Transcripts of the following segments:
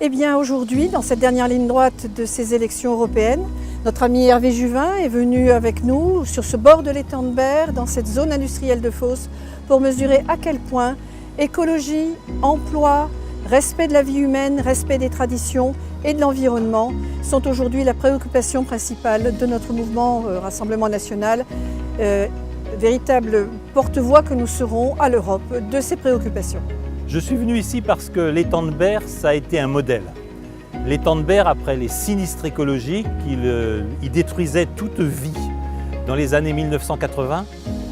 Eh bien aujourd'hui, dans cette dernière ligne droite de ces élections européennes, notre ami Hervé Juvin est venu avec nous sur ce bord de l'étang de Berre, dans cette zone industrielle de Fos, pour mesurer à quel point écologie, emploi, respect de la vie humaine, respect des traditions et de l'environnement sont aujourd'hui la préoccupation principale de notre mouvement Rassemblement National, véritable porte-voix que nous serons à l'Europe de ces préoccupations. Je suis venu ici parce que l'étang de Berre, ça a été un modèle. L'étang de Berre, après les sinistres écologiques, il détruisait toute vie dans les années 1980,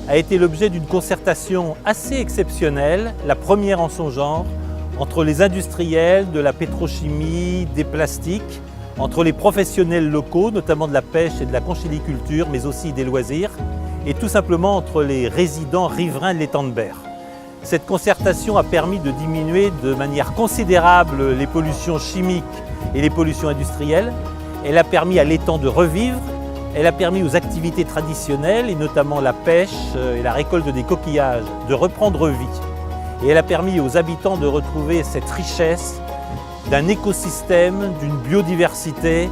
a été l'objet d'une concertation assez exceptionnelle, la première en son genre, entre les industriels de la pétrochimie, des plastiques, entre les professionnels locaux, notamment de la pêche et de la conchyliculture, mais aussi des loisirs, et tout simplement entre les résidents riverains de l'étang de Berre. Cette concertation a permis de diminuer de manière considérable les pollutions chimiques et les pollutions industrielles. Elle a permis à l'étang de revivre, elle a permis aux activités traditionnelles, et notamment la pêche et la récolte des coquillages, de reprendre vie. Et elle a permis aux habitants de retrouver cette richesse d'un écosystème, d'une biodiversité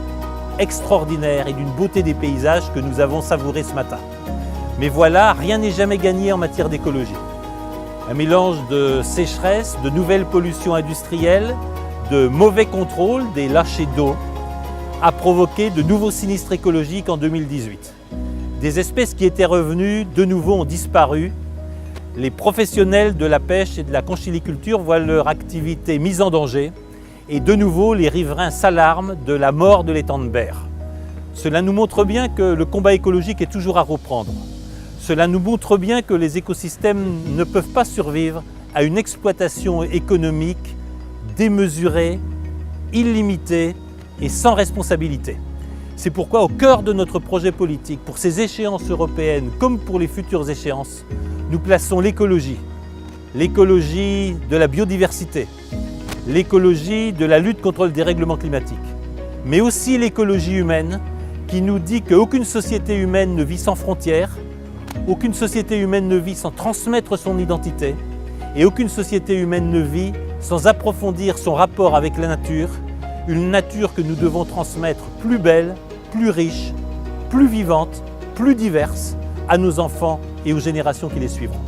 extraordinaire et d'une beauté des paysages que nous avons savouré ce matin. Mais voilà, rien n'est jamais gagné en matière d'écologie. Un mélange de sécheresse, de nouvelles pollutions industrielles, de mauvais contrôle des lâchers d'eau a provoqué de nouveaux sinistres écologiques en 2018. Des espèces qui étaient revenues, de nouveau ont disparu. Les professionnels de la pêche et de la conchyliculture voient leur activité mise en danger et de nouveau les riverains s'alarment de la mort de l'étang de Berre. Cela nous montre bien que le combat écologique est toujours à reprendre. Cela nous montre bien que les écosystèmes ne peuvent pas survivre à une exploitation économique démesurée, illimitée et sans responsabilité. C'est pourquoi au cœur de notre projet politique, pour ces échéances européennes comme pour les futures échéances, nous plaçons l'écologie. L'écologie de la biodiversité, l'écologie de la lutte contre le dérèglement climatique, mais aussi l'écologie humaine qui nous dit qu'aucune société humaine ne vit sans frontières, aucune société humaine ne vit sans transmettre son identité et aucune société humaine ne vit sans approfondir son rapport avec la nature, une nature que nous devons transmettre plus belle, plus riche, plus vivante, plus diverse à nos enfants et aux générations qui les suivront.